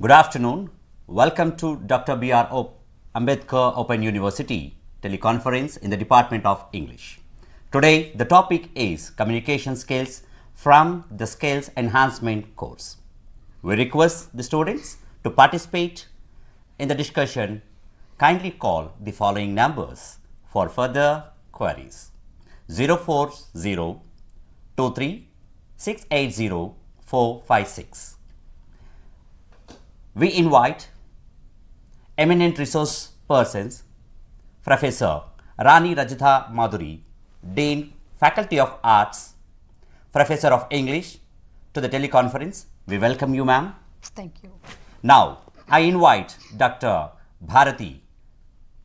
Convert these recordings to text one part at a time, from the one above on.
Good afternoon. Welcome to Dr.B.R.Ambedkar Open University Teleconference in the Department of English. Today, the topic is Communication Skills from the Skills Enhancement course. We request the students to participate in the discussion. Kindly call the following numbers for further queries: 040 23 680 456. We invite eminent resource persons, Professor Rani Rajitha Madhuri, Dean, Faculty of Arts, Professor of English, to the teleconference. We welcome you, ma'am. Thank you. Now, I invite Dr. Bharati,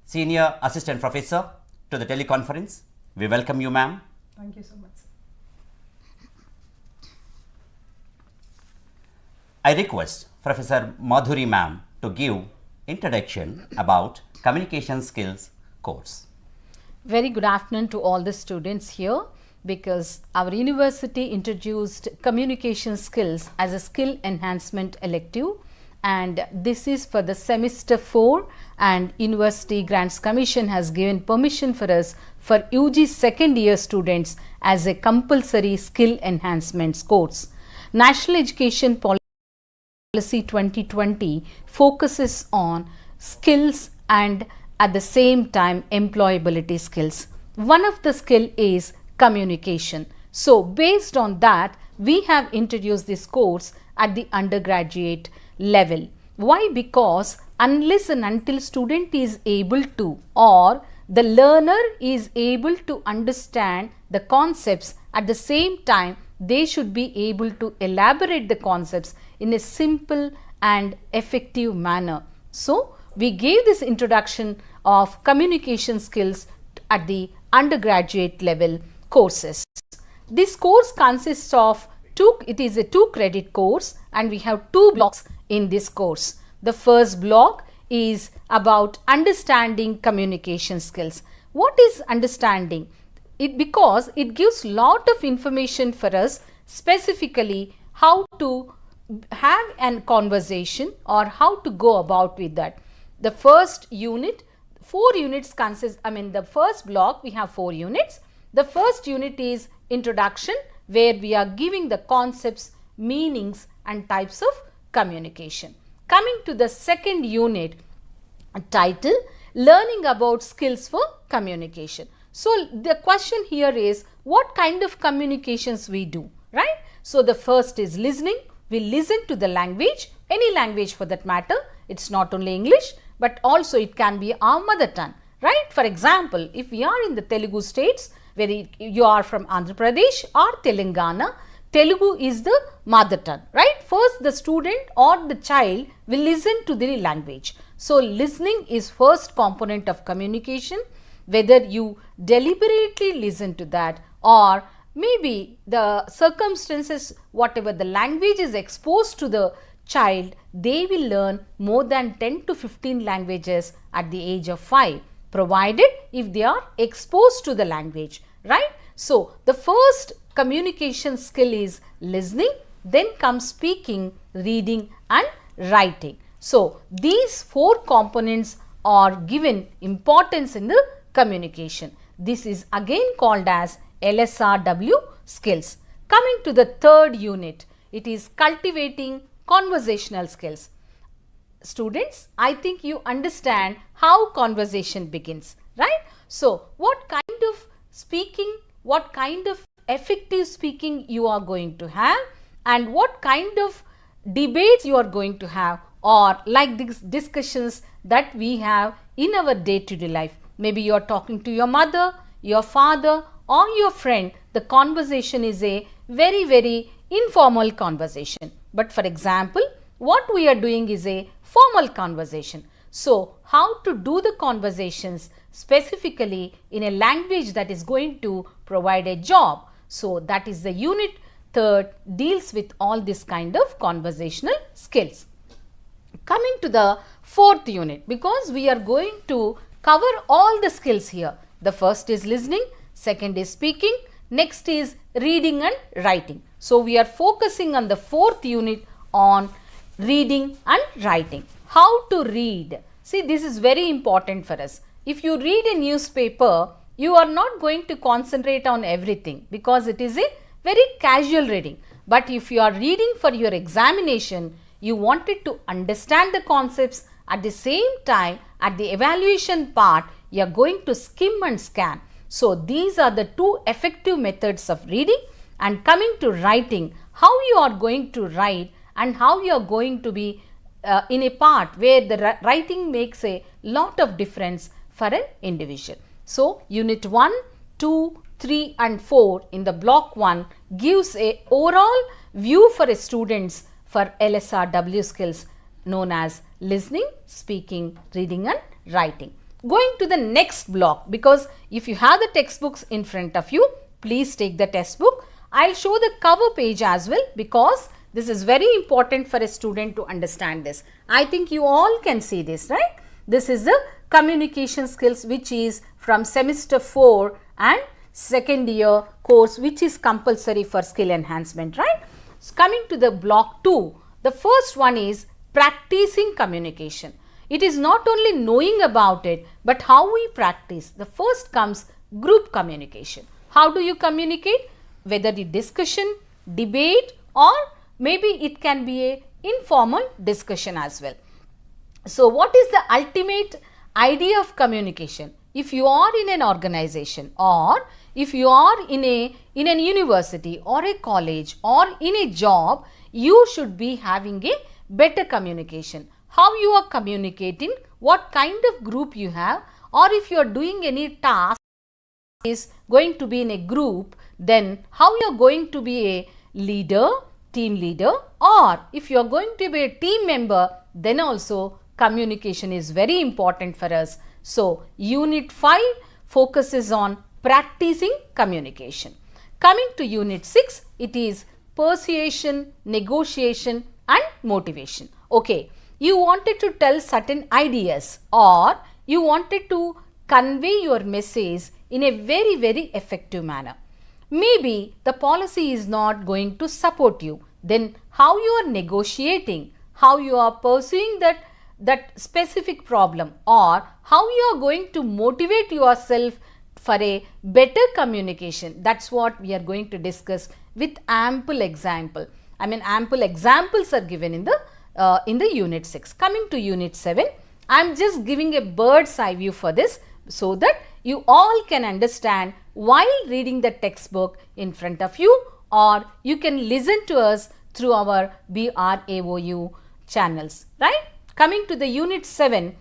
Senior Assistant Professor, to the teleconference. We welcome you, ma'am. Thank you so much. I request Professor Madhuri ma'am to give introduction about communication skills course. Very good afternoon to all the students here, because our university introduced communication skills as a skill enhancement elective, and this is for the semester 4, and University Grants Commission has given permission for us for UG second year students as a compulsory skill enhancements course. National Education Policy 2020 focuses on skills and at the same time employability skills. One of the skill is communication. So based on that, we have introduced this course at the undergraduate level. Why? Because unless and until student is able to, or the learner is able to understand the concepts, at the same time they should be able to elaborate the concepts in a simple and effective manner. So we gave this introduction of communication skills at the undergraduate level courses. This course consists of it is a 2-credit course, and we have 2 blocks in this course. The first block is about understanding communication skills. What is understanding? Because it gives lot of information for us, specifically how to have a conversation or how to go about with that. The first unit, 4 units consist, the first block we have 4 units. The first unit is introduction, where we are giving the concepts, meanings and types of communication. Coming to the second unit, title, learning about skills for communication. So the question here is, what kind of communications we do, right? So the first is listening. We listen to the language, any language for that matter. It's not only English, but also it can be our mother tongue, right? For example, if we are in the Telugu states, where you are from Andhra Pradesh or Telangana, Telugu is the mother tongue, right? First, the student or the child will listen to the language. So listening is first component of communication. Whether you deliberately listen to that, or maybe the circumstances, whatever the language is exposed to the child, they will learn more than 10 to 15 languages at the age of 5, provided if they are exposed to the language, right? So the first communication skill is listening, then comes speaking, reading and writing. So these 4 components are given importance in the communication. This is again called as LSRW skills. Coming to the third unit, it is cultivating conversational skills. Students, I think you understand how conversation begins, right? So what kind of speaking, what kind of effective speaking you are going to have, and what kind of debates you are going to have, or like these discussions that we have in our day-to-day life. Maybe you are talking to your mother, your father or your friend. The conversation is a very, very informal conversation. But for example, what we are doing is a formal conversation. So how to do the conversations specifically in a language that is going to provide a job. So that is the unit 3rd, deals with all this kind of conversational skills. Coming to the 4th unit, because we are going to cover all the skills here. The first is listening, second is speaking, next is reading and writing. So we are focusing on the 4th unit on reading and writing. How to read? See, this is very important for us. If you read a newspaper, you are not going to concentrate on everything because it is a very casual reading. But if you are reading for your examination, you wanted to understand the concepts. At the same time, at the evaluation part, you are going to skim and scan. So, these are the two effective methods of reading. And coming to writing, how you are going to write and how you are going to be in a part where the writing makes a lot of difference for an individual. So, unit 1, 2, 3 and 4 in the block 1 gives a overall view for a students for LSRW skills known as listening, speaking, reading and writing. Going to the next block, because if you have the textbooks in front of you, please take the textbook. I'll show the cover page as well because this is very important for a student to understand this. I think you all can see this, right? This is the communication skills which is from semester 4 and second year course which is compulsory for skill enhancement, right? So, coming to the block 2, the first one is practicing communication. It is not only knowing about it, but how we practice. The first comes group communication. How do you communicate? Whether the discussion, debate or maybe it can be a informal discussion as well. So, what is the ultimate idea of communication? If you are in an organization or if you are in an university or a college or in a job, you should be having a better communication. How you are communicating, what kind of group you have, or if you are doing any task is going to be in a group, then how you are going to be a leader, team leader, or if you are going to be a team member, then also communication is very important for us. So, unit 5 focuses on practicing communication. Coming to unit 6, it is persuasion, negotiation and motivation. Okay, you wanted to tell certain ideas or you wanted to convey your message in a very, very effective manner. Maybe the policy is not going to support you. Then how you are negotiating, how you are pursuing that specific problem, or how you are going to motivate yourself for a better communication. That's what we are going to discuss with ample example. I mean, ample examples are given in the unit 6. Coming to unit 7, I am just giving a bird's eye view for this so that you all can understand while reading the textbook in front of you, or you can listen to us through our BRAOU channels, right? Coming to the unit 7,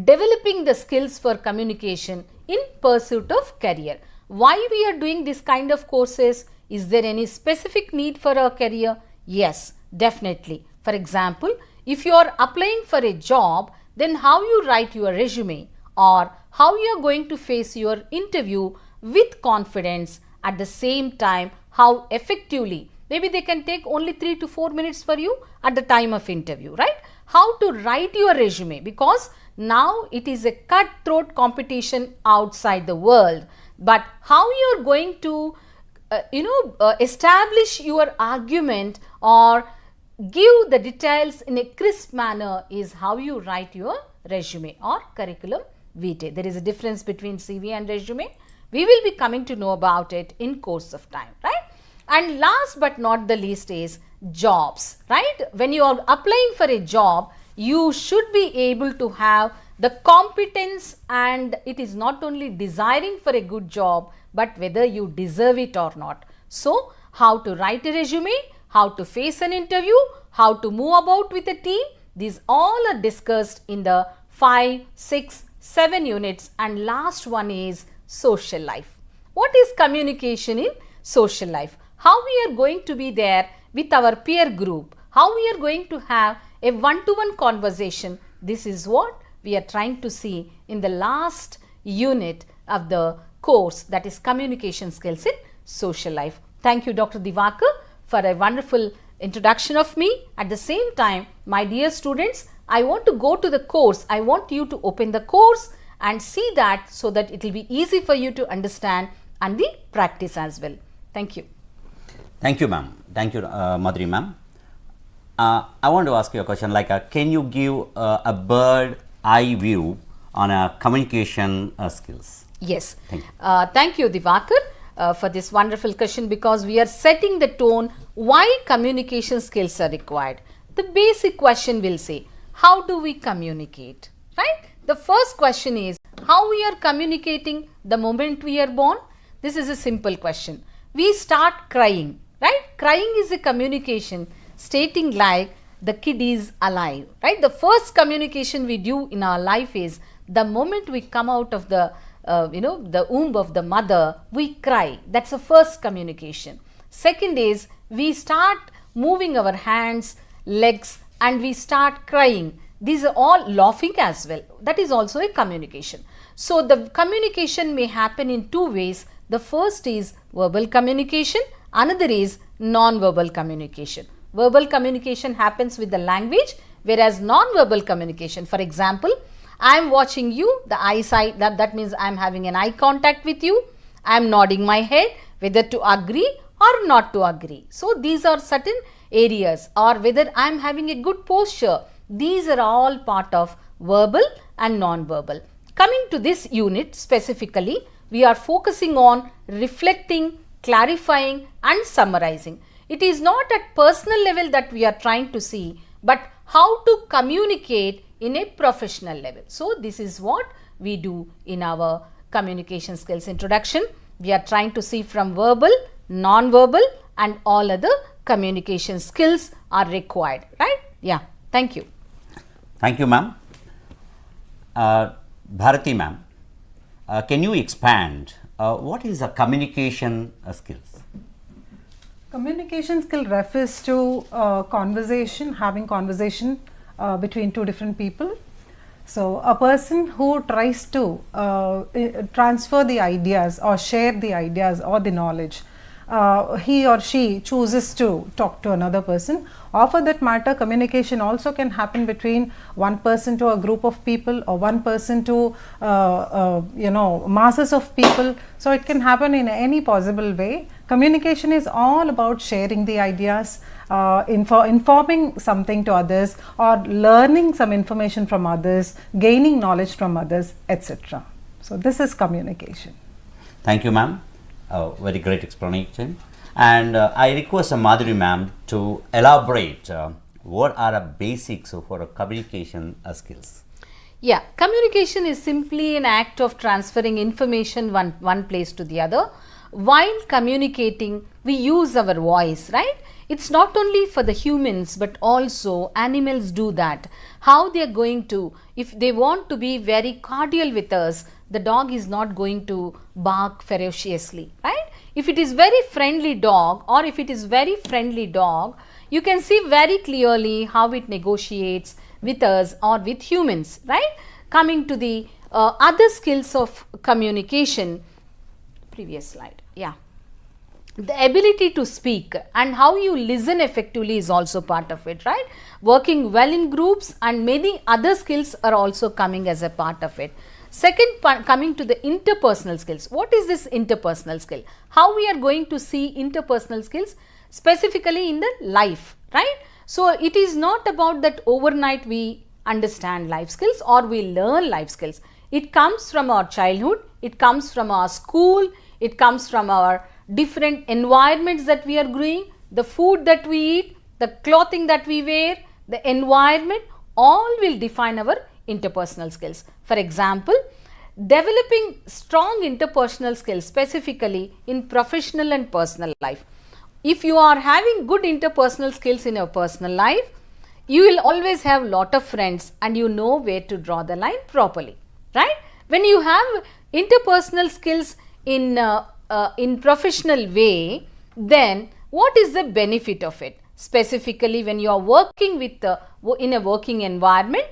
developing the skills for communication in pursuit of career. Why we are doing this kind of courses? Is there any specific need for a career? Yes, definitely. For example, if you are applying for a job, then how you write your resume or how you are going to face your interview with confidence, at the same time how effectively, maybe they can take only 3 to 4 minutes for you at the time of interview, right? How to write your resume, because now it is a cutthroat competition outside the world, but how you are going to establish your argument or give the details in a crisp manner is how you write your resume or curriculum vitae. There is a difference between CV and resume. We will be coming to know about it in course of time, right? And last but not the least is jobs, right? When you are applying for a job, you should be able to have the competence, and it is not only desiring for a good job, but whether you deserve it or not. So, how to write a resume, how to face an interview, how to move about with a team, these all are discussed in the 5, 6, 7 units, and last one is social life. What is communication in social life? How we are going to be there with our peer group, how we are going to have a one-to-one conversation. This is what we are trying to see in the last unit of the course, that is communication skills in social life. Thank you, Dr. Divakar, for a wonderful introduction of me. At the same time, my dear students, I want to go to the course. I want you to open the course and see that, so that it will be easy for you to understand and the practice as well. Thank you. Thank you, ma'am. Thank you, Madhuri, ma'am. I want to ask you a question like, can you give a bird eye view on communication skills? Yes. Thank you. Thank you, Divakar, for this wonderful question, because we are setting the tone why communication skills are required. The basic question will say, how do we communicate, right? The first question is, how we are communicating the moment we are born? This is a simple question. We start crying, right? Crying is a communication stating like the kid is alive, right? The first communication we do in our life is the moment we come out of the the womb of the mother, we cry. That's the first communication. Second is we start moving our hands, legs, and we start crying. These are all laughing as well. That is also a communication. So the communication may happen in two ways. The first is verbal communication, another is non-verbal communication. Verbal communication happens with the language, whereas non-verbal communication, for example, I am watching you, the eyesight, that means I am having an eye contact with you, I am nodding my head, whether to agree or not to agree. So these are certain areas, or whether I am having a good posture. These are all part of verbal and non-verbal. Coming to this unit specifically, we are focusing on reflecting, clarifying and summarizing. It is not at personal level that we are trying to see, but how to communicate in a professional level. So this is what we do in our communication skills introduction. We are trying to see from verbal, non-verbal and all other communication skills are required, right? Yeah, thank you. Thank you, ma'am. Bharati ma'am, can you expand what is a communication skills? Communication skill refers to conversation, having conversation between two different people. So a person who tries to transfer the ideas or share the ideas or the knowledge, he or she chooses to talk to another person. Or for that matter, communication also can happen between one person to a group of people, or one person to masses of people. So it can happen in any possible way. Communication is all about sharing the ideas, informing something to others, or learning some information from others, gaining knowledge from others, etc. So this is communication. Thank you, ma'am. Very great explanation. And I request Madhuri ma'am to elaborate what are the basics of our communication skills. Yeah, communication is simply an act of transferring information one place to the other. While communicating, we use our voice, right? It's not only for the humans, but also animals do that. How they are going to, if they want to be very cordial with us, the dog is not going to bark ferociously, right? If it is very friendly dog, or if it is very friendly dog, you can see very clearly how it negotiates with us or with humans, right? Coming to the other skills of communication, previous slide, yeah. The ability to speak and how you listen effectively is also part of it, right? Working well in groups and many other skills are also coming as a part of it. Second, coming to the interpersonal skills. What is this interpersonal skill? How we are going to see interpersonal skills specifically in the life, right? So it is not about that overnight we understand life skills or we learn life skills. It comes from our childhood, it comes from our school, it comes from our different environments that we are growing, the food that we eat, the clothing that we wear, the environment, all will define our interpersonal skills. For example, developing strong interpersonal skills specifically in professional and personal life. If you are having good interpersonal skills in your personal life, you will always have lot of friends and you know where to draw the line properly, right? When you have interpersonal skills in professional way, then what is the benefit of it? Specifically when you are working with in a working environment,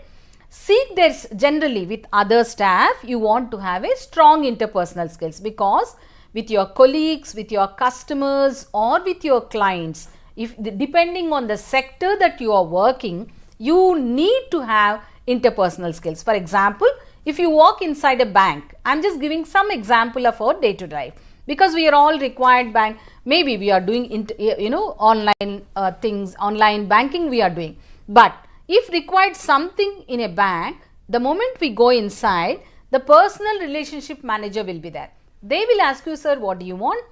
seek this generally with other staff, you want to have a strong interpersonal skills, because with your colleagues, with your customers or with your clients, if depending on the sector that you are working, you need to have interpersonal skills. For example, if you walk inside a bank, I am just giving some example of our day-to-day life. because we are all required bank. Maybe we are doing online things, online banking we are doing. But if required something in a bank, the moment we go inside, the personal relationship manager will be there. They will ask you, sir, what do you want?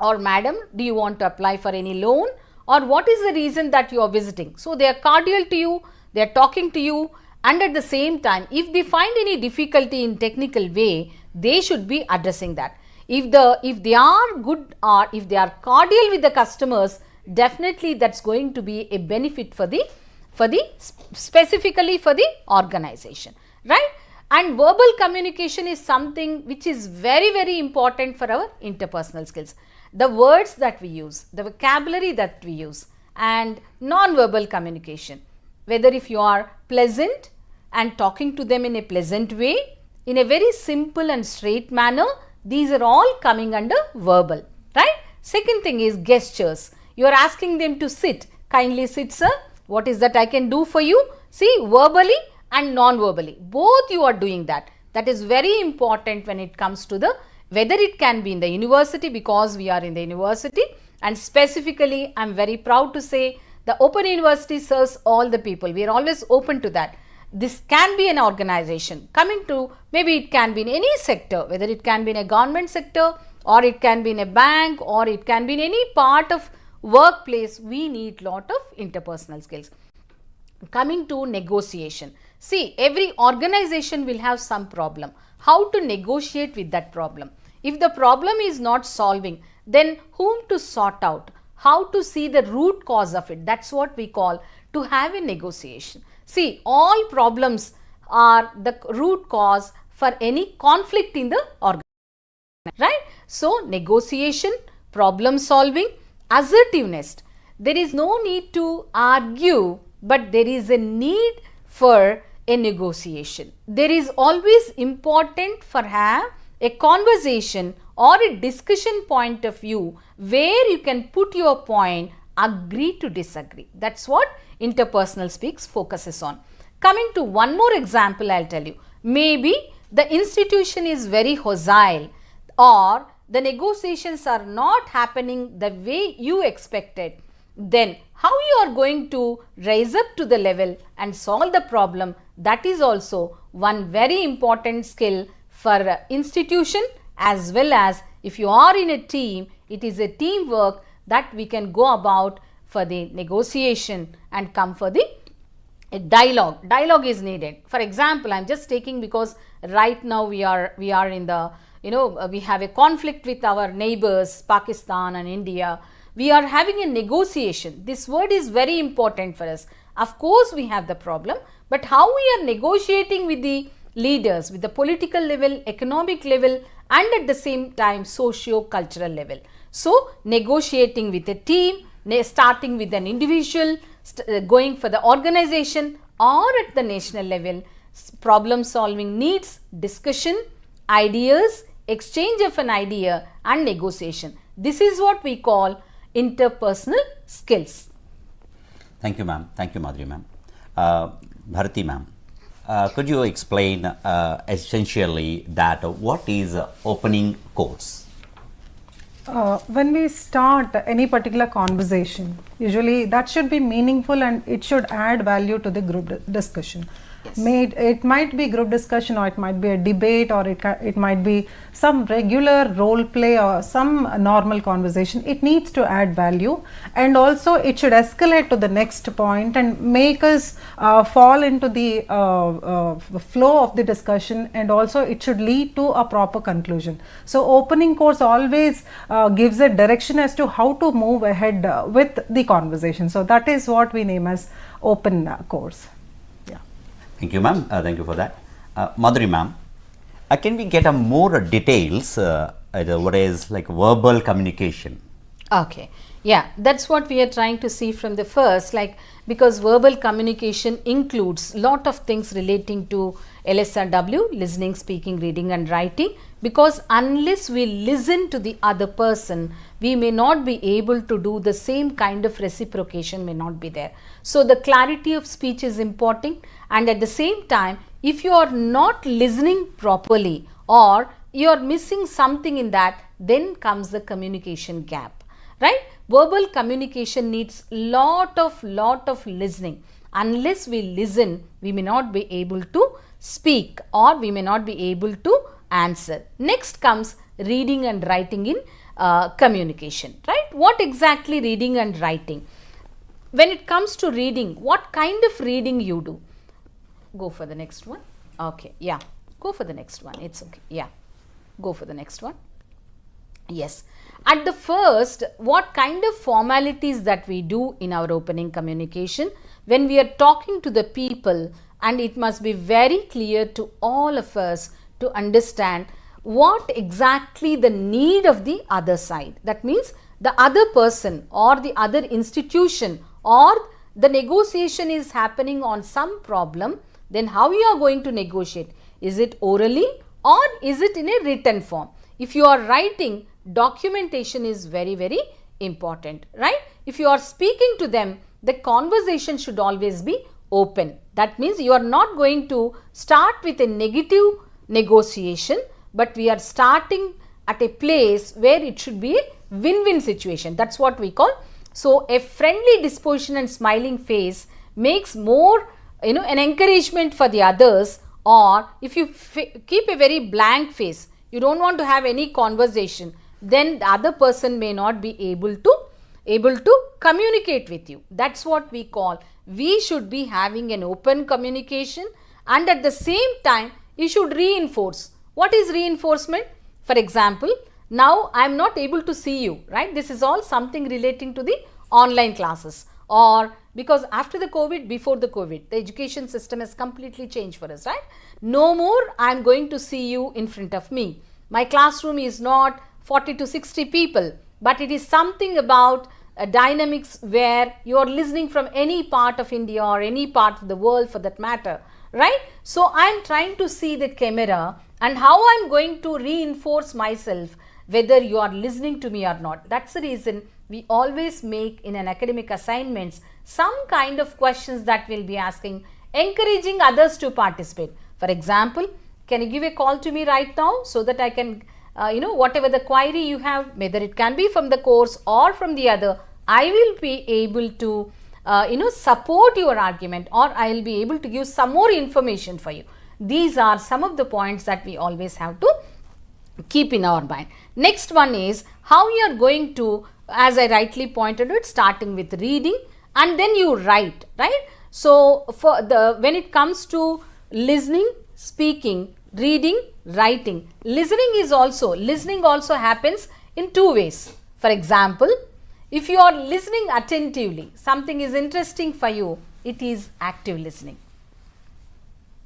Or madam, do you want to apply for any loan? Or what is the reason that you are visiting? So they are cordial to you, they are talking to you, and at the same time, if they find any difficulty in technical way, they should be addressing that. If they are good, or if they are cordial with the customers, definitely that's going to be a benefit for the specifically for the organization, right? And verbal communication is something which is very, very important for our interpersonal skills. The words that we use, the vocabulary that we use, and non-verbal communication. Whether if you are pleasant and talking to them in a pleasant way, in a very simple and straight manner, these are all coming under verbal, right? Second thing is gestures. You are asking them to sit. Kindly sit, sir. What is that I can do for you? See, verbally and non-verbally, both you are doing that. That is very important when it comes to the, whether it can be in the university, because we are in the university, and specifically I am very proud to say the Open University serves all the people. We are always open to that. This can be an organization coming to, maybe it can be in any sector, whether it can be in a government sector, or it can be in a bank, or it can be in any part of workplace. We need lot of interpersonal skills. Coming to negotiation. See, every organization will have some problem. How to negotiate with that problem? If the problem is not solving, then whom to sort out? How to see the root cause of it? That's what we call to have a negotiation. See, all problems are the root cause for any conflict in the organization, right? So, negotiation, problem solving, assertiveness. There is no need to argue, but there is a need for a negotiation. There is always important for have a conversation or a discussion point of view where you can put your point, agree to disagree. That's what interpersonal speaks focuses on. Coming to one more example, I'll tell you. Maybe the institution is very hostile, or the negotiations are not happening the way you expected. Then how you are going to rise up to the level and solve the problem, that is also one very important skill for institution, as well as if you are in a team, it is a teamwork that we can go about for the negotiation and come for the dialogue. Dialogue is needed. For example, I am just taking, because right now we are in the, we have a conflict with our neighbors, Pakistan and India. We are having a negotiation. This word is very important for us. Of course, we have the problem, but how we are negotiating with the leaders, with the political level, economic level, and at the same time socio-cultural level. So, negotiating with a team, starting with an individual, going for the organization, or at the national level, problem solving needs discussion, ideas, exchange of an idea, and negotiation. This is what we call interpersonal skills. Thank you, ma'am. Thank you, Madhuri, ma'am. Bharati, ma'am, could you explain essentially that what is opening course? When we start any particular conversation, usually that should be meaningful and it should add value to the group discussion. Yes. It might be group discussion, or it might be a debate, or it might be some regular role play or some normal conversation. It needs to add value, and also it should escalate to the next point and make us fall into the flow of the discussion, and also it should lead to a proper conclusion. So, opening course always gives a direction as to how to move ahead with the conversation. So, that is what we name as open course. Thank you, ma'am. Thank you for that. Madhuri, ma'am, can we get more details what is like verbal communication? Okay. Yeah, that's what we are trying to see from the first, like, because verbal communication includes lot of things relating to LSRW, listening, speaking, reading and writing, because unless we listen to the other person, we may not be able to do the same kind of reciprocation may not be there. So, the clarity of speech is important, and at the same time, if you are not listening properly or you are missing something in that, then comes the communication gap, right? Verbal communication needs lot of listening. Unless we listen, we may not be able to speak, or we may not be able to answer. Next comes reading and writing in communication, right? What exactly reading and writing? When it comes to reading, what kind of reading you do? Go for the next one. Okay, yeah, go for the next one. It's okay. Yeah, go for the next one. Yes. At the first, what kind of formalities that we do in our opening communication when we are talking to the people, and it must be very clear to all of us to understand what exactly the need of the other side. That means the other person or the other institution, or the negotiation is happening on some problem, then how you are going to negotiate? Is it orally or is it in a written form? If you are writing, documentation is very important, right? If you are speaking to them, the conversation should always be open. That means you are not going to start with a negative negotiation, but we are starting at a place where it should be a win-win situation. That's what we call. So a friendly disposition and smiling face makes more, an encouragement for the others. Or if you keep a very blank face, you don't want to have any conversation, then the other person may not be able to communicate with you. That's what we call, we should be having an open communication, and at the same time you should reinforce. What is reinforcement? For example, now I am not able to see you, right? This is all something relating to the online classes, or because after the COVID, before the COVID, the education system has completely changed for us, right? No more I am going to see you in front of me. My classroom is not 40 to 60 people, but it is something about dynamics where you are listening from any part of India or any part of the world for that matter, right? So I am trying to see the camera, and how I am going to reinforce myself whether you are listening to me or not. That's the reason we always make in an academic assignments some kind of questions that we'll be asking, encouraging others to participate. For example, can you give a call to me right now so that I can, whatever the query you have, whether it can be from the course or from the other, I will be able to, support your argument, or I will be able to give some more information for you. These are some of the points that we always have to keep in our mind. Next one is how you are going to, as I rightly pointed out, starting with reading and then you write, right? So when it comes to listening, speaking, reading, writing, listening also happens in two ways. For example, if you are listening attentively, something is interesting for you, it is active listening.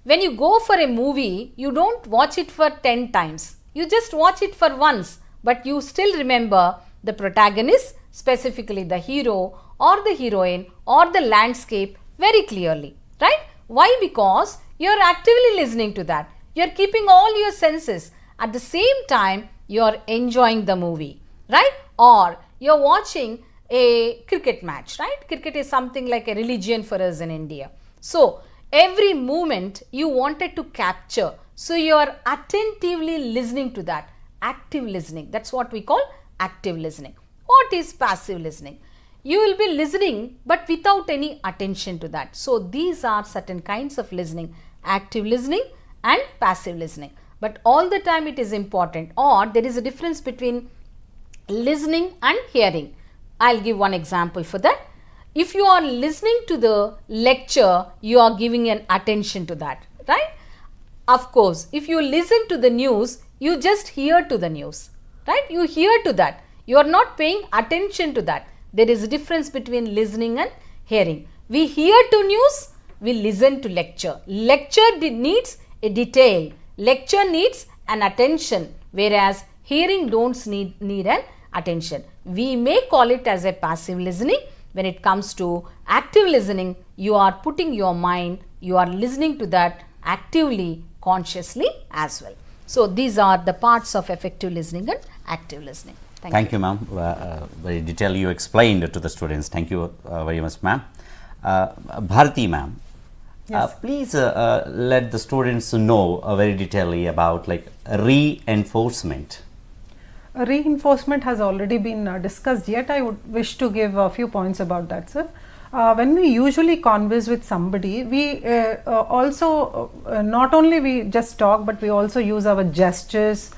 When you go for a movie, you don't watch it for 10 times. You just watch it for once, but you still remember the protagonist, specifically the hero or the heroine or the landscape very clearly, right? Why? Because you are actively listening to that. You are keeping all your senses. At the same time, you are enjoying the movie, right? Or you are watching a cricket match, right? Cricket is something like a religion for us in India. So every moment you wanted to capture. So you are attentively listening to that. Active listening. That's what we call active listening. What is passive listening? You will be listening but without any attention to that. So these are certain kinds of listening. Active listening and passive listening. But all the time it is important, or there is a difference between listening and hearing. I'll give one example for that. If you are listening to the lecture, you are giving an attention to that, right? Of course, if you listen to the news, you just hear to the news, right? You hear to that. You are not paying attention to that. There is a difference between listening and hearing. We hear to news, we listen to lecture. Lecture needs a detail. Lecture needs an attention, whereas hearing don't need an attention. We may call it as a passive listening. When it comes to active listening, you are putting your mind, you are listening to that actively, consciously as well. So these are the parts of effective listening and active listening. Thank you, ma'am. Very detailed you explained to the students. Thank you very much, ma'am. Bharati, ma'am. Yes. Please let the students know very detailedly about like reinforcement. Reinforcement has already been discussed, yet I would wish to give a few points about that, sir. When we usually converse with somebody, we also not only we just talk, but we also use our gestures.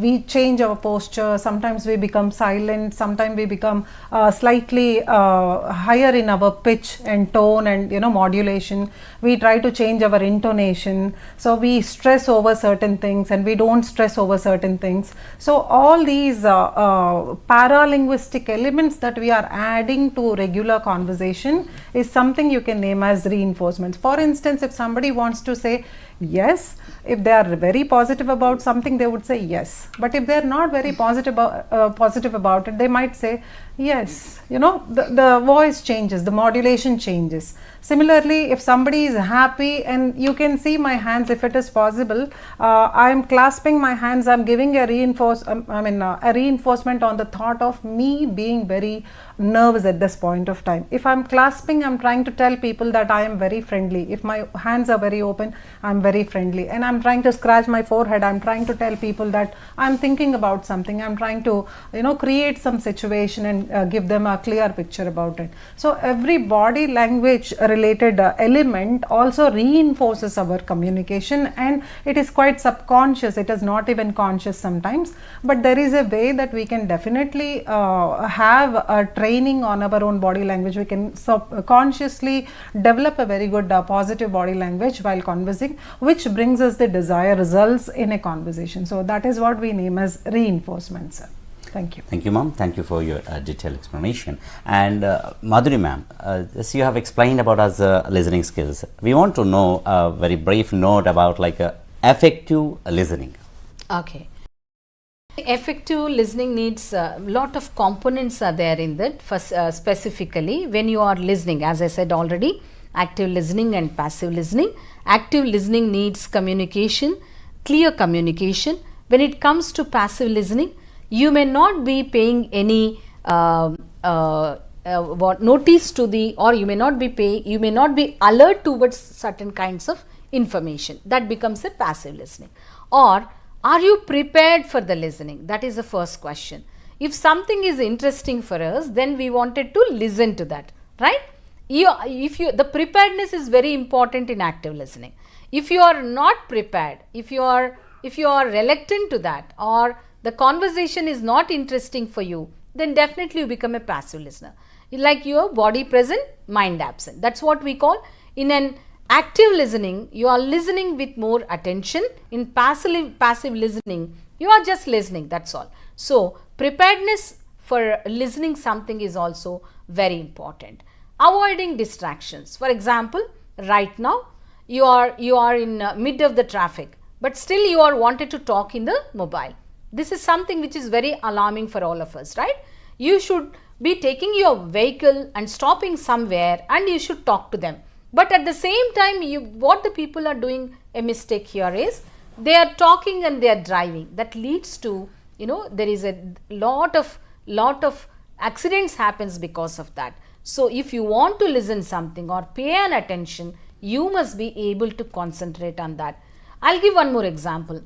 We change our posture. Sometimes we become silent. Sometimes we become slightly higher in our pitch and tone and modulation. We try to change our intonation. So we stress over certain things and we don't stress over certain things. So all these paralinguistic elements that we are adding to regular conversation is something you can name as reinforcements. For instance, if somebody wants to say yes, if they are very positive about something, they would say yes. But if they are not very positive about it, they might say yes. The voice changes, the modulation changes. Similarly, if somebody is happy, and you can see my hands, if it is possible, I am clasping my hands, I am giving a reinforcement on the thought of me being very nervous at this point of time. If I am clasping, I am trying to tell people that I am very friendly. If my hands are very open, I am very friendly. And I am trying to scratch my forehead, I am trying to tell people that I am thinking about something. I am trying to create some situation and give them a clear picture about it. So every body language related element also reinforces our communication, and it is quite subconscious. It is not even conscious sometimes, but there is a way that we can definitely have a training on our own body language. We can subconsciously develop a very good positive body language while conversing, which brings us the desired results in a conversation. So that is what we name as reinforcement, sir. Thank you. Thank you, ma'am. Thank you for your detailed explanation. And Madhuri, ma'am, as you have explained about us listening skills, we want to know a very brief note about effective listening. Okay. Effective listening needs a lot of components are there in that. First, specifically, when you are listening, as I said already, active listening and passive listening. Active listening needs communication, clear communication. When it comes to passive listening, you may not be paying any notice to the, or you may not be alert towards certain kinds of information. That becomes a passive listening. Or are you prepared for the listening? That is the first question. If something is interesting for us, then we wanted to listen to that, right? The preparedness is very important in active listening. If you are not prepared, if you are reluctant to that, or the conversation is not interesting for you, then definitely you become a passive listener. Like your body present, mind absent. That's what we call. In an active listening, you are listening with more attention. In passive listening, you are just listening, that's all. So preparedness for listening something is also very important. Avoiding distractions. For example, right now you are in mid of the traffic, but still you are wanted to talk in the mobile. This is something which is very alarming for all of us, right? You should be taking your vehicle and stopping somewhere, and you should talk to them. But at the same time, what the people are doing a mistake here is they are talking and they are driving. That leads to, there is a lot of accidents happens because of that. So if you want to listen something or pay an attention, you must be able to concentrate on that. I'll give one more example.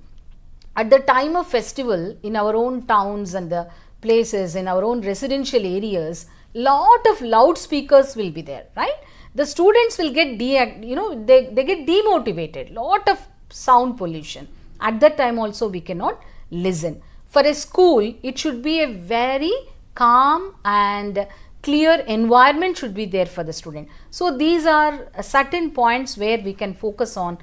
At the time of festival, in our own towns and the places, in our own residential areas, lot of loudspeakers will be there, right? The students will get they get demotivated, lot of sound pollution. At that time also we cannot listen. For a school, it should be a very calm and clear environment should be there for the student. So these are certain points where we can focus on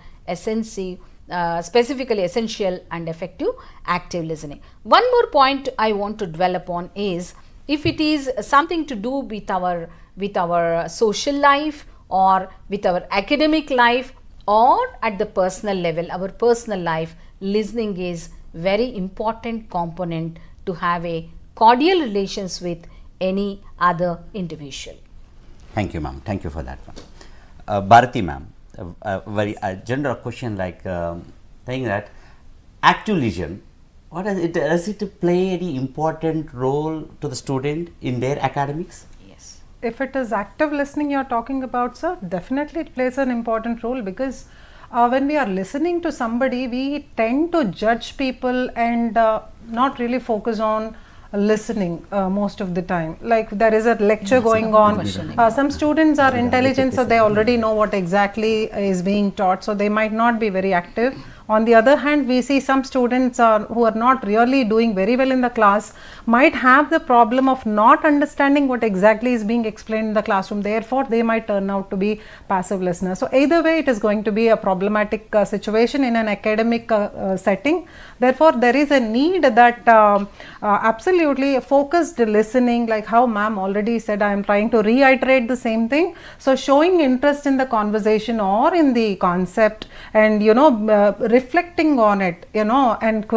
specifically essential and effective active listening. One more point I want to dwell upon is, if it is something to do with our social life or with our academic life or at the personal level, our personal life, listening is very important component to have a cordial relations with any other individual. Thank you, ma'am. Thank you for that one. Bharati, ma'am, a very general question saying that active listening, does it play any important role to the student in their academics? Yes. If it is active listening you are talking about, sir, definitely it plays an important role, because when we are listening to somebody, we tend to judge people and not really focus on listening most of the time. Like there is a lecture going on, some students are intelligent, so they already know what exactly is being taught, so they might not be very active. On the other hand, we see some students who are not really doing very well in the class might have the problem of not understanding what exactly is being explained in the classroom. Therefore, they might turn out to be passive listeners. So, either way, it is going to be a problematic situation in an academic setting. Therefore, there is a need that absolutely focused listening, like how ma'am already said, I am trying to reiterate the same thing. So, showing interest in the conversation or in the concept and, reflecting on it, and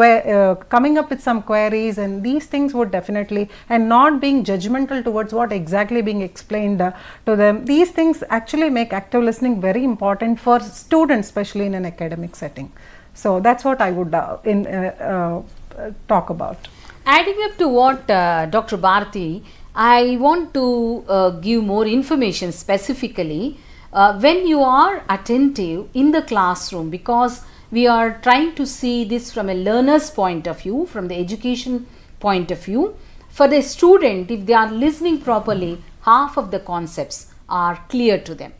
coming up with some queries, and these things would definitely, and not being judgmental towards what exactly being explained to them. These things actually make active listening very important for students, especially in an academic setting. So that's what I would talk about. Adding up to what Dr. Bharati, I want to give more information specifically when you are attentive in the classroom, because we are trying to see this from a learner's point of view, from the education point of view. For the student, if they are listening properly, half of the concepts are clear to them.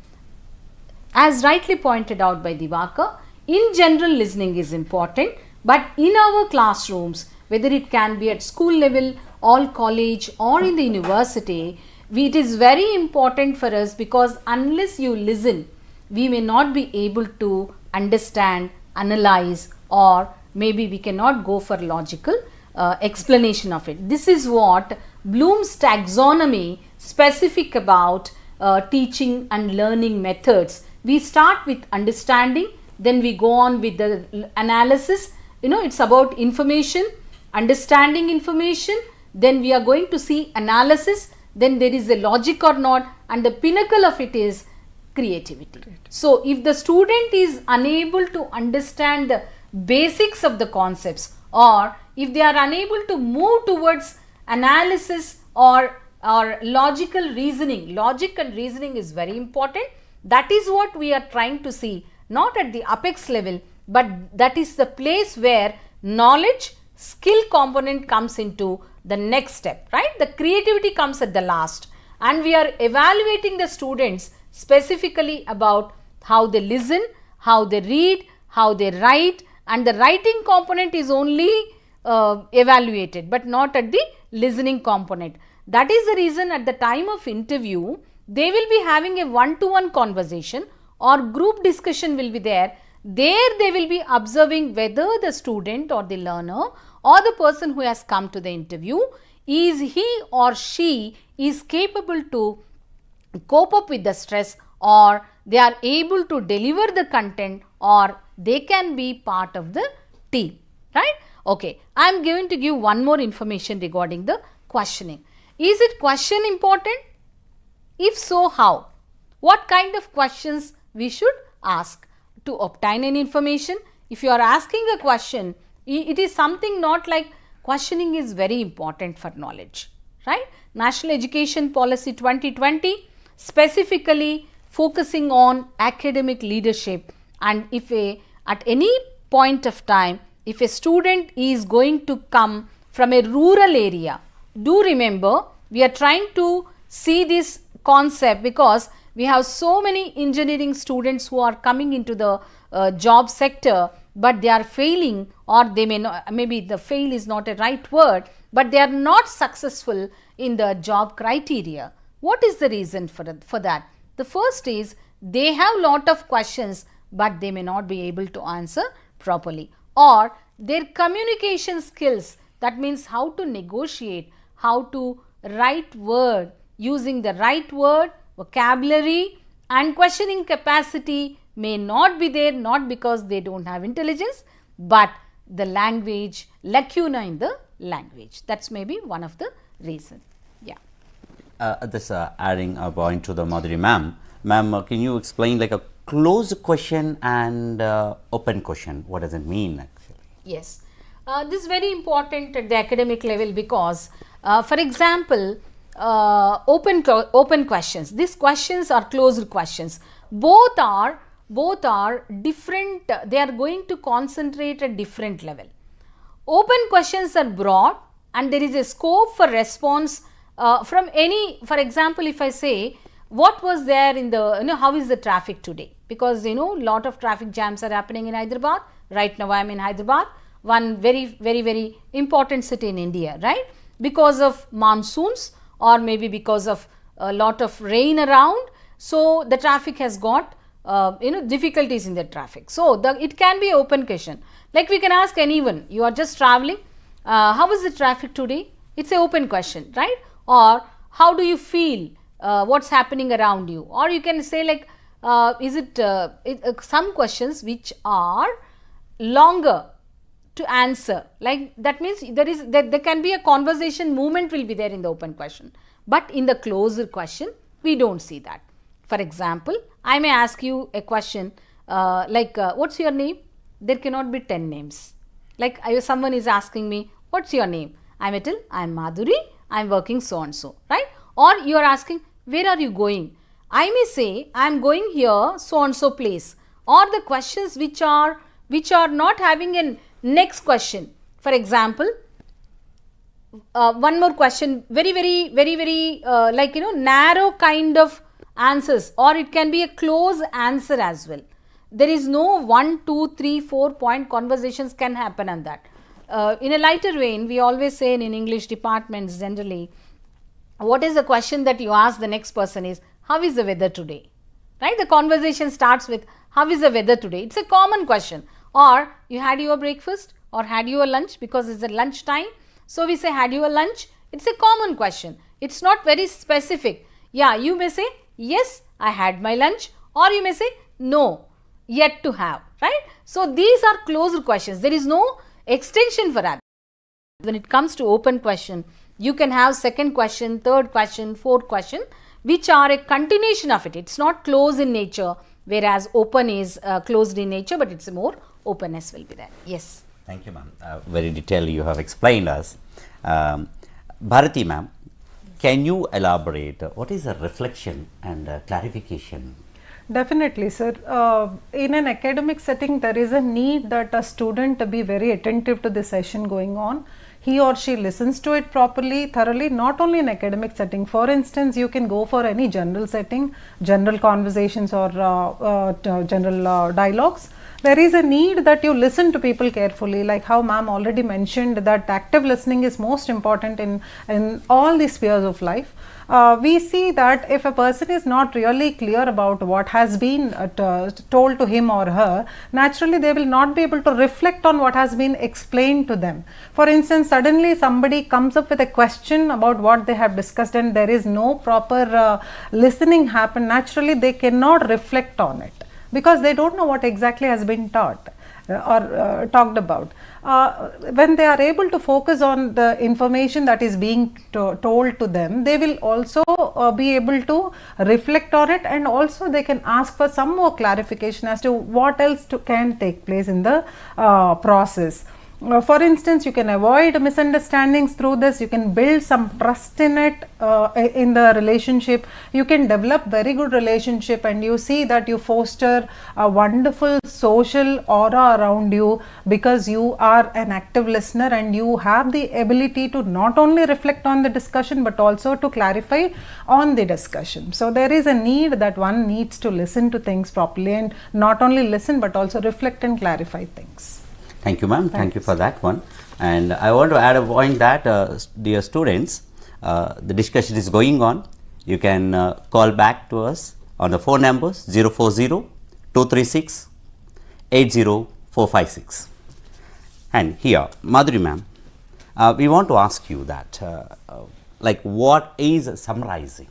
As rightly pointed out by Divakar, in general listening is important, but in our classrooms, whether it can be at school level, or college, or in the university, it is very important for us, because unless you listen, we may not be able to understand, analyze, or maybe we cannot go for logical explanation of it. This is what Bloom's taxonomy specific about teaching and learning methods. We start with understanding, then we go on with the analysis. It's about information, understanding information, then we are going to see analysis, then there is a logic or not, and the pinnacle of it is creativity. So, if the student is unable to understand the basics of the concepts, or if they are unable to move towards analysis or logical reasoning, logic and reasoning is very important. That is what we are trying to see, not at the apex level, but that is the place where knowledge, skill component comes into the next step, right? The creativity comes at the last, and we are evaluating the students specifically about how they listen, how they read, how they write, and the writing component is only evaluated, but not at the listening component. That is the reason at the time of interview, they will be having a one-to-one conversation or group discussion will be there. There they will be observing whether the student or the learner or the person who has come to the interview, is he or she is capable to cope up with the stress, or they are able to deliver the content, or they can be part of the team, right? Okay, I am going to give one more information regarding the questioning. Is it question important? If so, how? What kind of questions we should ask to obtain any information? If you are asking a question, it is something not like questioning is very important for knowledge, right? National Education Policy 2020 specifically focusing on academic leadership, and if at any point of time, if a student is going to come from a rural area, do remember we are trying to see this concept because we have so many engineering students who are coming into the job sector, but they are failing, or they may not, maybe the fail is not a right word, but they are not successful in the job criteria. What is the reason for that? The first is they have lot of questions, but they may not be able to answer properly, or their communication skills, that means how to negotiate, how to write word, using the right word, vocabulary and questioning capacity may not be there, not because they don't have intelligence, but the language, lacuna in the language. That's maybe one of the reasons. Yeah. This adding a point to the Madhuri ma'am. Ma'am, can you explain like a closed question and open question? What does it mean actually? Yes. This is very important at the academic level because, for example, open questions. These questions are closed questions. Both are both are different, they are going to concentrate at different level. Open questions are broad and there is a scope for response from any, for example, if I say what was there in the, how is the traffic today? Because lot of traffic jams are happening in Hyderabad. Right now I am in Hyderabad, one very important city in India, right? Because of monsoons or maybe because of a lot of rain around, so the traffic has got difficulties in the traffic. So it can be an open question. Like we can ask anyone, you are just traveling, how is the traffic today? It's an open question, right? Or how do you feel? What's happening around you? Or you can say like, some questions which are longer to answer, like that means there can be a conversation movement will be there in the open question, but in the closed question we don't see that. For example, I may ask you a question like what's your name? There cannot be 10 names. Like someone is asking me, what's your name? I may tell, I am Madhuri, I am working so and so, right? Or you are asking, where are you going? I may say, I am going here so and so place. Or the questions which are not having a next question. For example, one more question, very like narrow kind of answers, or it can be a close answer as well. There is no 1, 2, 3, 4 point conversations can happen on that. In a lighter vein, we always say in English departments generally, what is the question that you ask the next person is, how is the weather today? Right? The conversation starts with, how is the weather today? It's a common question. Or you had your breakfast or had your lunch, because it's a lunch time. So we say, had your lunch? It's a common question. It's not very specific. Yeah, you may say, yes, I had my lunch, or you may say, no, yet to have, right? So these are closed questions. There is no extension for that. When it comes to open question, you can have second question, third question, fourth question, which are a continuation of it. It's not closed in nature, whereas open is closed in nature, but it's a more openness will be there. Yes. Thank you, ma'am. Very detailed you have explained us. Bharati ma'am, can you elaborate what is a reflection and clarification? Definitely, sir. In an academic setting, there is a need that a student be very attentive to the session going on. He or she listens to it properly, thoroughly, not only in academic setting. For instance, you can go for any general setting, general conversations or general dialogues. There is a need that you listen to people carefully, like how ma'am already mentioned that active listening is most important in all the spheres of life. We see that if a person is not really clear about what has been told to him or her, naturally they will not be able to reflect on what has been explained to them. For instance, suddenly somebody comes up with a question about what they have discussed and there is no proper listening happen, naturally they cannot reflect on it, because they don't know what exactly has been taught or talked about. When they are able to focus on the information that is being told to them, they will also be able to reflect on it, and also they can ask for some more clarification as to what else can take place in the process. For instance, you can avoid misunderstandings through this, you can build some trust in it, in the relationship, you can develop very good relationship, and you see that you foster a wonderful social aura around you, because you are an active listener and you have the ability to not only reflect on the discussion but also to clarify on the discussion. So there is a need that one needs to listen to things properly, and not only listen but also reflect and clarify things. Thank you, ma'am. Thank you for that one. And I want to add a point that, dear students, the discussion is going on. You can call back to us on the phone numbers 040-236-80456. And here, Madhuri ma'am, we want to ask you that, like, what is summarizing?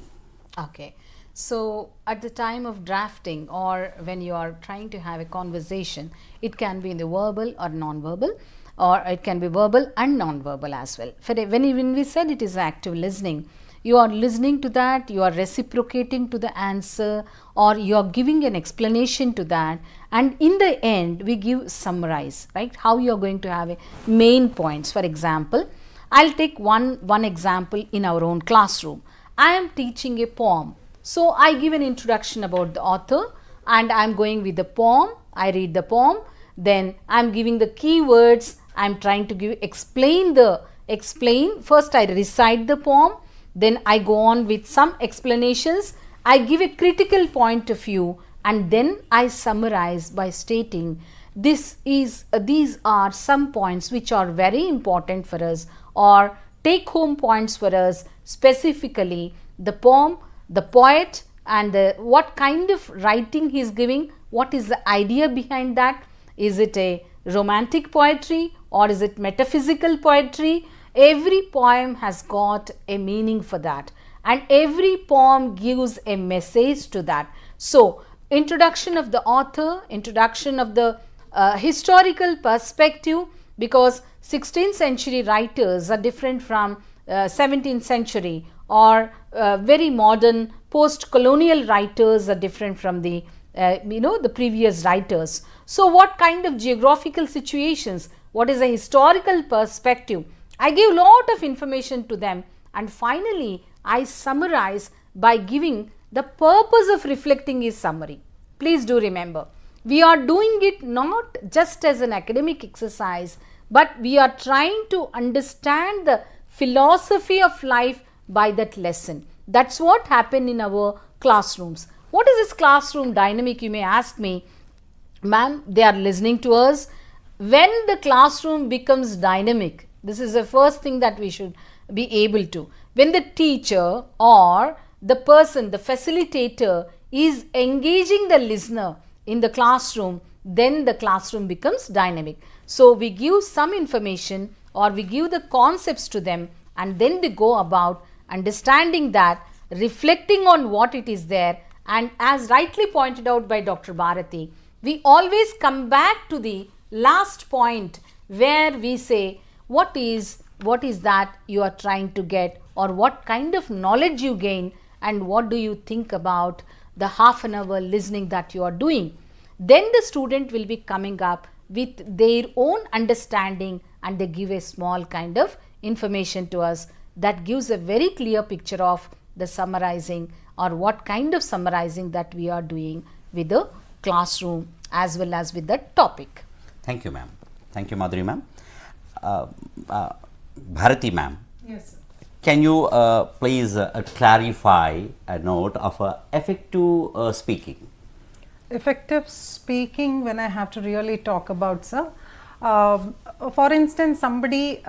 Okay. So at the time of drafting, or when you are trying to have a conversation, it can be in the verbal or non-verbal, or it can be verbal and non-verbal as well. When we said it is active listening, you are listening to that, you are reciprocating to the answer, or you are giving an explanation to that, and in the end we give summarize, right? How you are going to have a main points. For example, I'll take one example in our own classroom. I am teaching a poem. So I give an introduction about the author, and I am going with the poem. I read the poem, then I am giving the keywords. I am trying to explain. First I recite the poem, then I go on with some explanations. I give a critical point of view, and then I summarize by stating these are some points which are very important for us, or take home points for us, specifically the poem, the poet, and what kind of writing he is giving, what is the idea behind that. Is it a romantic poetry or is it metaphysical poetry? Every poem has got a meaning for that, and every poem gives a message to that. So, introduction of the author, introduction of the historical perspective, because 16th century writers are different from 17th century, or very modern post-colonial writers are different from the the previous writers. So, what kind of geographical situations, what is a historical perspective? I give lot of information to them, and finally I summarize by giving the purpose of reflecting is summary. Please do remember, we are doing it not just as an academic exercise, but we are trying to understand the philosophy of life by that lesson. That's what happened in our classrooms. What is this classroom dynamic, you may ask me? Ma'am, they are listening to us. When the classroom becomes dynamic, this is the first thing that we should be able to. When the teacher or the person, the facilitator is engaging the listener in the classroom, then the classroom becomes dynamic. So, we give some information or we give the concepts to them, and then we go about understanding that, reflecting on what it is there, and as rightly pointed out by Dr. Bharati, we always come back to the last point where we say what is that you are trying to get, or what kind of knowledge you gain, and what do you think about the half an hour listening that you are doing. Then the student will be coming up with their own understanding, and they give a small kind of information to us that gives a very clear picture of the summarizing, or what kind of summarizing that we are doing with the classroom as well as with the topic. Thank you, ma'am. Thank you, Madhuri ma'am. Bharati ma'am. Yes, sir. Can you please clarify a note of effective speaking? Effective speaking, when I have to really talk about, sir, for instance, somebody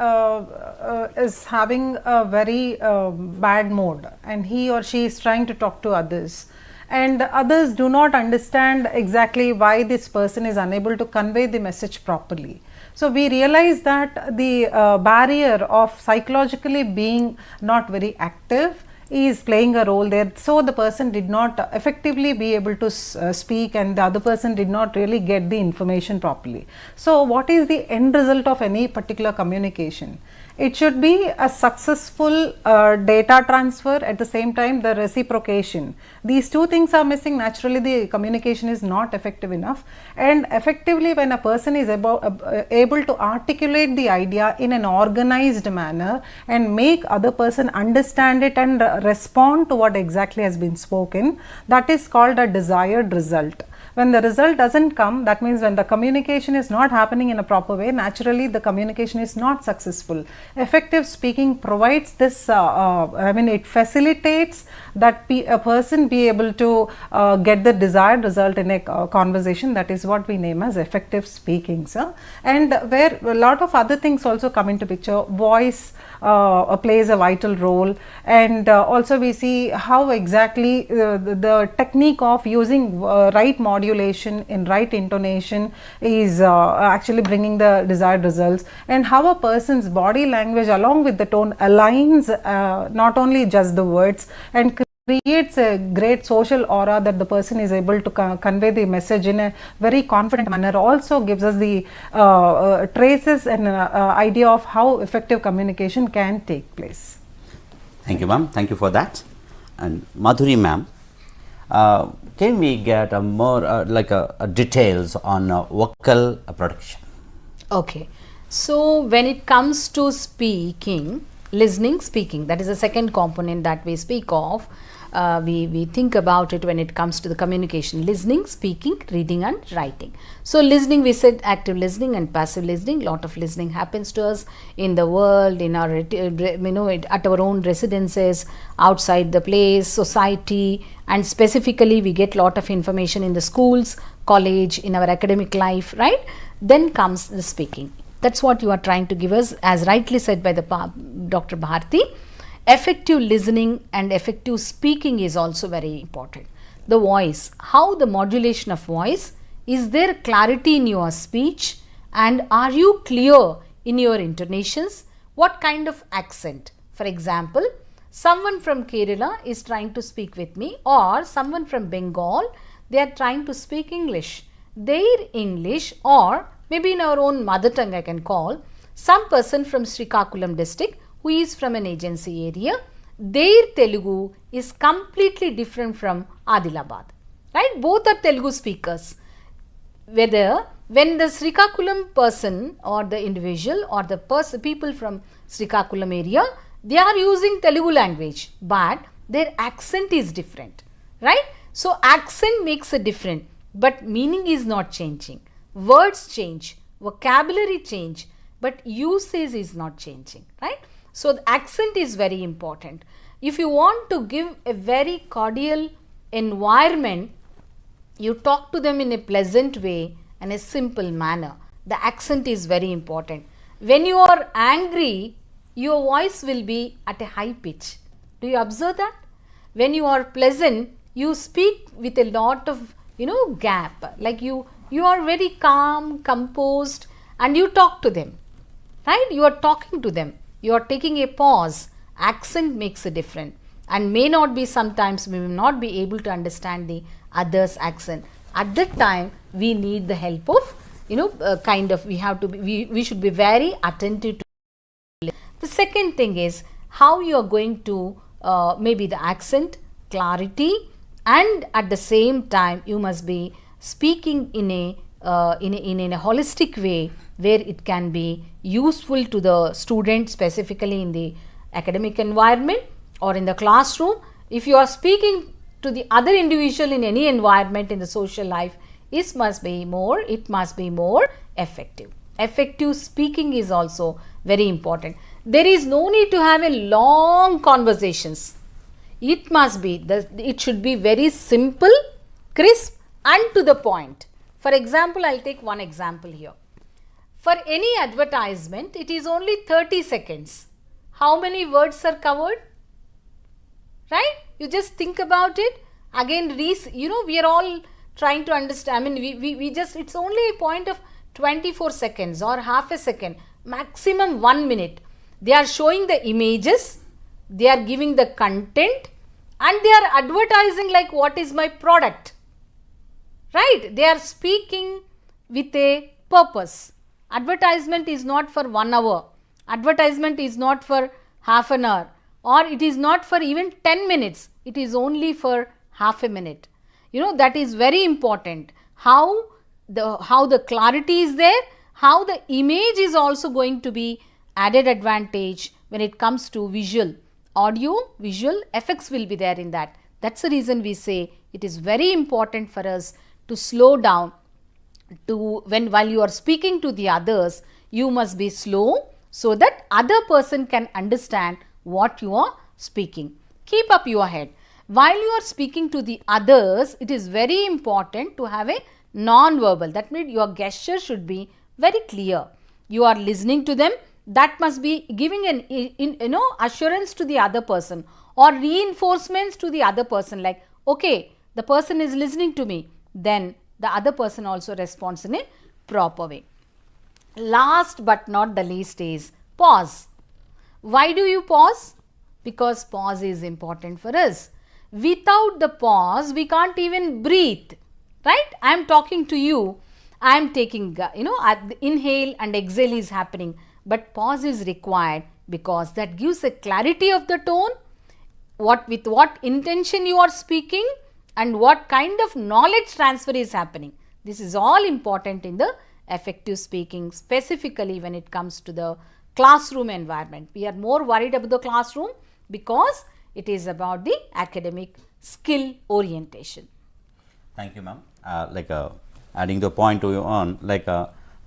is having a very bad mood, and he or she is trying to talk to others, and others do not understand exactly why this person is unable to convey the message properly. So, we realize that the barrier of psychologically being not very active is playing a role there. So, the person did not effectively be able to speak, and the other person did not really get the information properly. So, what is the end result of any particular communication? It should be a successful data transfer, at the same time the reciprocation. These two things are missing, naturally the communication is not effective enough. And effectively, when a person is able to articulate the idea in an organized manner and make other person understand it and respond to what exactly has been spoken, that is called a desired result. When the result doesn't come, that means when the communication is not happening in a proper way, naturally the communication is not successful. Effective speaking provides this, it facilitates that a person be able to get the desired result in a conversation. That is what we name as effective speaking, sir. And where a lot of other things also come into picture, voice plays a vital role, and also we see how exactly the technique of using right modulation in right intonation is actually bringing the desired results, and how a person's body language along with the tone aligns not only just the words, and creates a great social aura that the person is able to convey the message in a very confident manner. Also gives us the traces and idea of how effective communication can take place. Thank you, ma'am. Thank you for that. And Madhuri ma'am, can we get a more details on vocal production? Okay. So, when it comes to speaking, listening, speaking, that is the second component that we speak of. we think about it when it comes to the communication: listening, speaking, reading and writing. So listening, we said active listening and passive listening. Lot of listening happens to us in the world, in our at our own residences, outside the place, society, and specifically we get lot of information in the schools, college, in our academic life, right? Then comes the speaking. That's what you are trying to give us, as rightly said by the Dr. Bharati. Effective listening and effective speaking is also very important. The voice, how the modulation of voice, is there clarity in your speech, and are you clear in your intonations? What kind of accent? For example, someone from Kerala is trying to speak with me, or someone from Bengal, they are trying to speak English. Their English, or maybe in our own mother tongue I can call, some person from Srikakulam district who is from an agency area, their Telugu is completely different from Adilabad, right? Both are Telugu speakers. Whether when the Srikakulam person or the individual or the people from Srikakulam area, they are using Telugu language, but their accent is different, right? So accent makes a difference, but meaning is not changing. Words change, vocabulary change, but usage is not changing, right? So the accent is very important. If you want to give a very cordial environment, you talk to them in a pleasant way and a simple manner. The accent is very important. When you are angry, your voice will be at a high pitch. Do you observe that? When you are pleasant, you speak with a lot of gap. Like you are very calm, composed, and you talk to them, right? You are talking to them. You are taking a pause. Accent makes a difference, and may not be, sometimes we will not be able to understand the other's accent. At that time, we need the help of we should be very attentive to. The second thing is how you are going to maybe the accent, clarity, and at the same time you must be speaking in a holistic way where it can be useful to the student, specifically in the academic environment or in the classroom. If you are speaking to the other individual in any environment in the social life, it must be more effective. Effective speaking is also very important. There is no need to have a long conversations. It must be, it should be very simple, crisp and to the point. For example, I'll take one example here. For any advertisement, it is only 30 seconds. How many words are covered? Right? You just think about it. Again, we are all trying to understand. I mean, we just, it's only a point of 24 seconds or half a second, maximum 1 minute. They are showing the images, they are giving the content, and they are advertising like what is my product. Right? They are speaking with a purpose. Advertisement is not for 1 hour. Advertisement is not for half an hour, or it is not for even 10 minutes. It is only for half a minute. That is very important. How the clarity is there, how the image is also going to be added advantage when it comes to visual. Audio, visual effects will be there in that. That's the reason we say it is very important for us to slow down. While you are speaking to the others, you must be slow so that other person can understand what you are speaking. Keep up your head. While you are speaking to the others, it is very important to have a non-verbal. That means your gesture should be very clear. You are listening to them. That must be giving an assurance to the other person, or reinforcements to the other person, like, okay, the person is listening to me. Then the other person also responds in a proper way. Last but not the least is pause. Why do you pause? Because pause is important for us. Without the pause, we can't even breathe, right? I am talking to you, I am taking, inhale and exhale is happening, but pause is required because that gives a clarity of the tone, with what intention you are speaking, and what kind of knowledge transfer is happening. This is all important in the effective speaking, specifically when it comes to the classroom environment. We are more worried about the classroom because It is about the academic skill orientation. Thank you, ma'am. Adding the point to you on,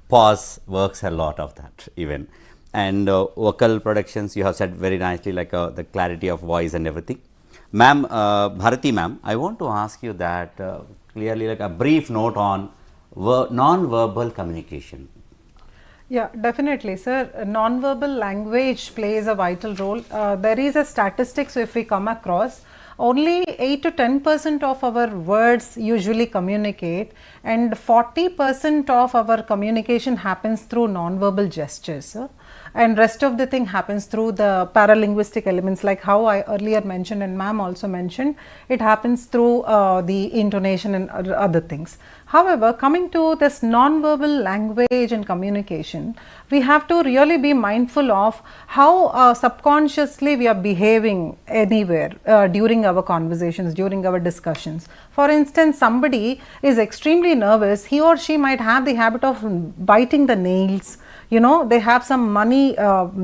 pause works a lot of that even. And vocal productions, you have said very nicely, the clarity of voice and everything. Ma'am, Bharati ma'am, I want to ask you that clearly, a brief note on non-verbal communication. Yeah, definitely, sir. Non-verbal language plays a vital role. There is a statistics, if we come across, only 8 to 10% of our words usually communicate, and 40% of our communication happens through non-verbal gestures. And rest of the thing happens through the paralinguistic elements, like how I earlier mentioned and ma'am also mentioned, it happens through the intonation and other things. However, coming to this non-verbal language and communication, we have to really be mindful of how subconsciously we are behaving anywhere during our conversations, during our discussions. For instance, somebody is extremely nervous, he or she might have the habit of biting the nails. You know, they have some money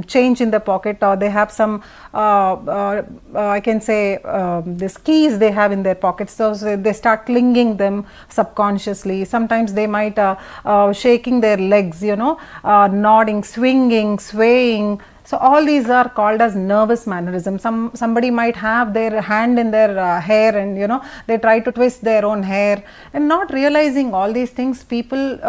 change in their pocket, or they have some I can say these keys they have in their pockets, so they start clinging them subconsciously. Sometimes they might shaking their legs, you know, nodding, swinging, swaying. So all these are called as nervous mannerism. Somebody might have their hand in their hair, and you know, they try to twist their own hair, and not realizing all these things. People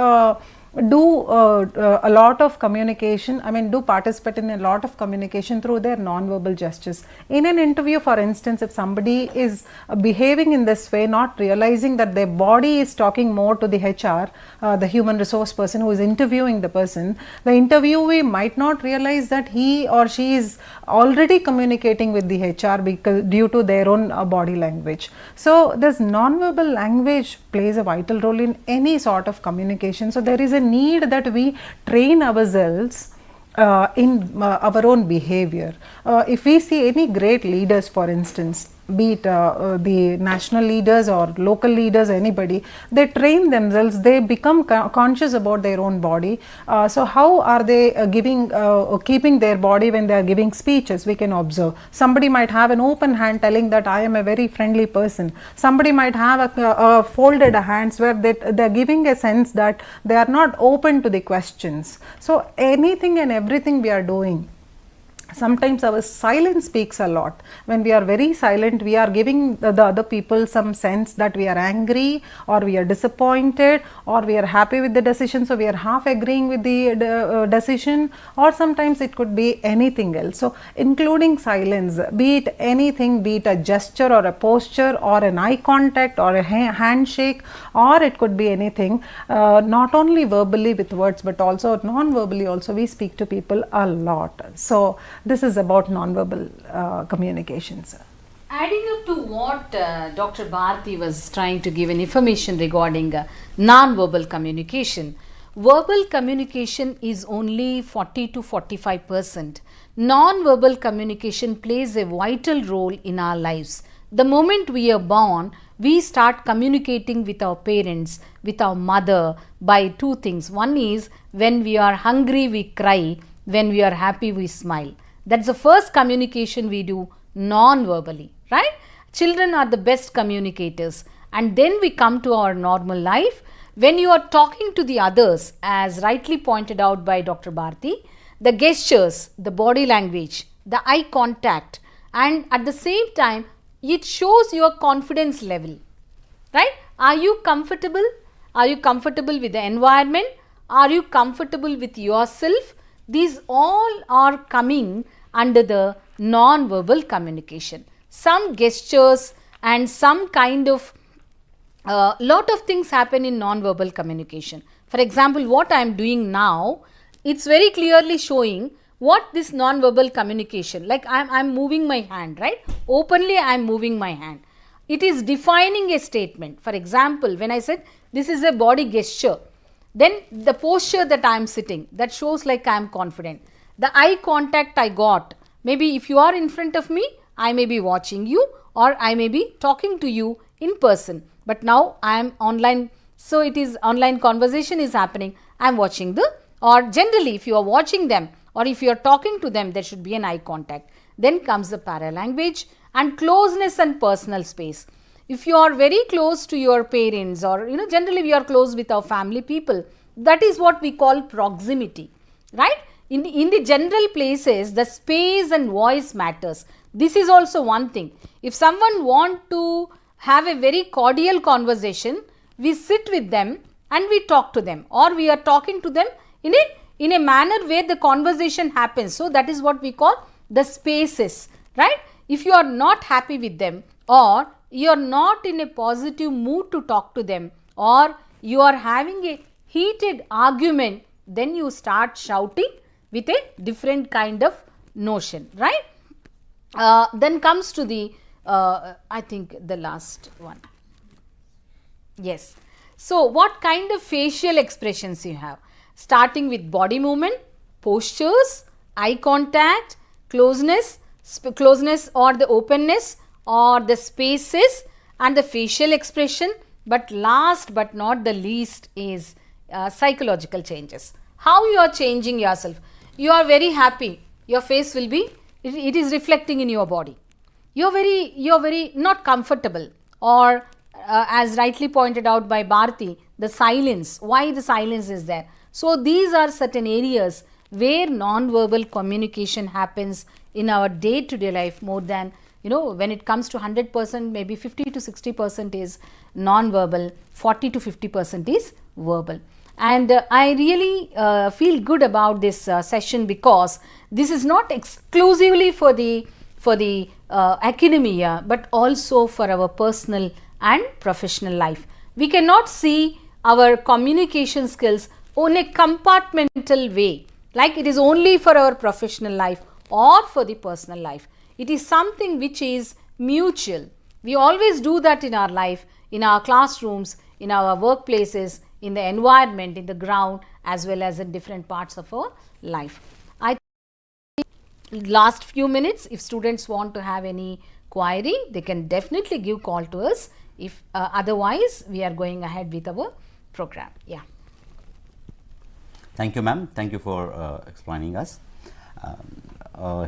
do a lot of communication, do participate in a lot of communication through their non-verbal gestures. In an interview, for instance, if somebody is behaving in this way, not realizing that their body is talking more to the HR, the human resource person who is interviewing the person, the interviewee might not realize that he or she is already communicating with the HR because due to their own body language. So this non-verbal language plays a vital role in any sort of communication. So there is a need that we train ourselves in our own behavior. If we see any great leaders, for instance, be it the national leaders or local leaders, anybody, they train themselves, they become conscious about their own body. So how are they keeping their body when they are giving speeches? We can observe. Somebody might have an open hand telling that I am a very friendly person. Somebody might have a folded hands where they are giving a sense that they are not open to the questions. So anything and everything we are doing, sometimes our silence speaks a lot. When we are very silent, we are giving the other people some sense that we are angry, or we are disappointed, or we are happy with the decision, so we are half agreeing with the decision, or sometimes it could be anything else. So including silence, be it anything, be it a gesture or a posture or an eye contact or a handshake, or it could be anything, not only verbally with words but also non-verbally also we speak to people a lot. So this is about non-verbal communications. Adding up to what Dr. Bharati was trying to give an information regarding non-verbal communication, verbal communication is only 40 to 45%. Non-verbal communication plays a vital role in our lives. The moment we are born, we start communicating with our parents, with our mother by two things. One is when we are hungry, we cry. When we are happy, we smile. That's the first communication we do non-verbally, right? Children are the best communicators. And then we come to our normal life. When you are talking to the others, as rightly pointed out by Dr. Bharati, the gestures, the body language, the eye contact, and at the same time, it shows your confidence level, right? Are you comfortable? Are you comfortable with the environment? Are you comfortable with yourself? These all are coming under the non-verbal communication. Some gestures and some kind of lot of things happen in non-verbal communication. For example, what I am doing now, it's very clearly showing what this non-verbal communication, like I'm moving my hand, right? Openly I'm moving my hand. It is defining a statement. For example, when I said this is a body gesture, then the posture that I am sitting, that shows like I am confident. The eye contact I got, maybe if you are in front of me, I may be watching you or I may be talking to you in person. But now I am online, so it is online conversation is happening. I am watching or generally if you are watching them or if you are talking to them, there should be an eye contact. Then comes the paralanguage, and closeness and personal space. If you are very close to your parents, or generally we are close with our family people, that is what we call proximity, right? In the general places, the space and voice matters. This is also one thing. If someone want to have a very cordial conversation, we sit with them and we talk to them, or we are talking to them in a manner where the conversation happens. So that is what we call the spaces, right? If you are not happy with them, or you are not in a positive mood to talk to them, or you are having a heated argument, then you start shouting with a different kind of notion, right? Then comes to the I think the last one. Yes. So what kind of facial expressions you have? Starting with body movement, postures, eye contact, closeness or the openness, or the spaces, and the facial expression. But last but not the least is psychological changes. How you are changing yourself? You are very happy, your face will be, it is reflecting in your body. You are very not comfortable, or as rightly pointed out by Bharati, the silence. Why the silence is there? So these are certain areas where non-verbal communication happens in our day-to-day life more than, when it comes to 100%, maybe 50 to 60% is non-verbal, 40 to 50% is verbal. And I really feel good about this session, because this is not exclusively for the academia, but also for our personal and professional life. We cannot see our communication skills in a compartmental way, like it is only for our professional life or for the personal life. It is something which is mutual. We always do that in our life, in our classrooms, in our workplaces, in the environment, in the ground, as well as in different parts of our life. I think last few minutes, if students want to have any query, they can definitely give call to us. If otherwise, we are going ahead with our program. Yeah. Thank you, ma'am. Thank you for explaining us.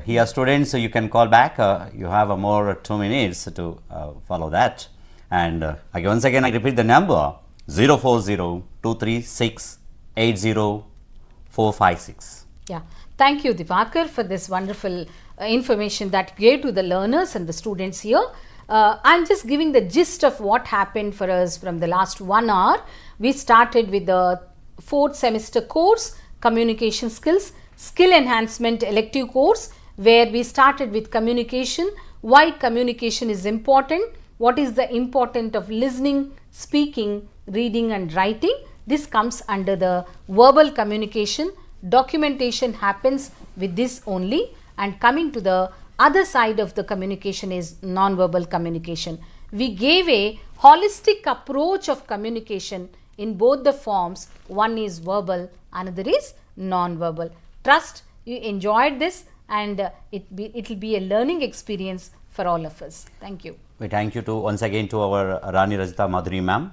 Here, students, you can call back. You have more 2 minutes to follow that. And once again, I repeat the number: 040-236-80456. Yeah. Thank you, Divakar, for this wonderful information that you gave to the learners and the students here. I'm just giving the gist of what happened for us from the last 1 hour. We started with the 4th semester course, Communication Skills, Skill Enhancement elective course, where we started with communication, why communication is important, what is the importance of listening, speaking, reading and writing. This comes under the verbal communication. Documentation happens with this only, and coming to the other side of the communication is non-verbal communication. We gave a holistic approach of communication in both the forms. One is verbal, another is non-verbal. Trust you enjoyed this, and it will be a learning experience for all of us. Thank you. We thank you once again to our Rani, Rajitha, Madhuri ma'am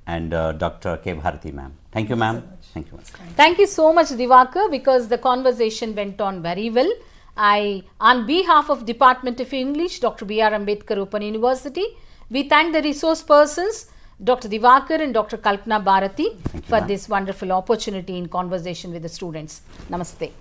and Dr. K. Bharati ma'am. Thank you, ma'am. Thank you. Thank you so much, Divakar, because the conversation went on very well. On behalf of Department of English, Dr. B.R.Ambedkar Open University, we thank the resource persons, Dr. Divakar and Dr. Kalpana Bharati, for this wonderful opportunity in conversation with the students. Namaste.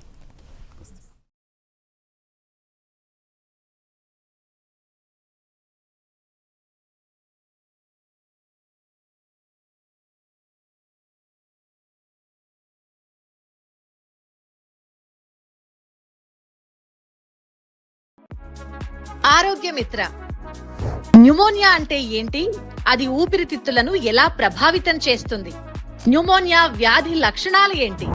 ఆరోగ్య మిత్ర. Pneumonia అంటే ఏంటి? అది ఊపిరితిత్తులను ఎలా ప్రభావితం చేస్తుంది? Pneumonia వ్యాధి లక్షణాలు ఏంటి?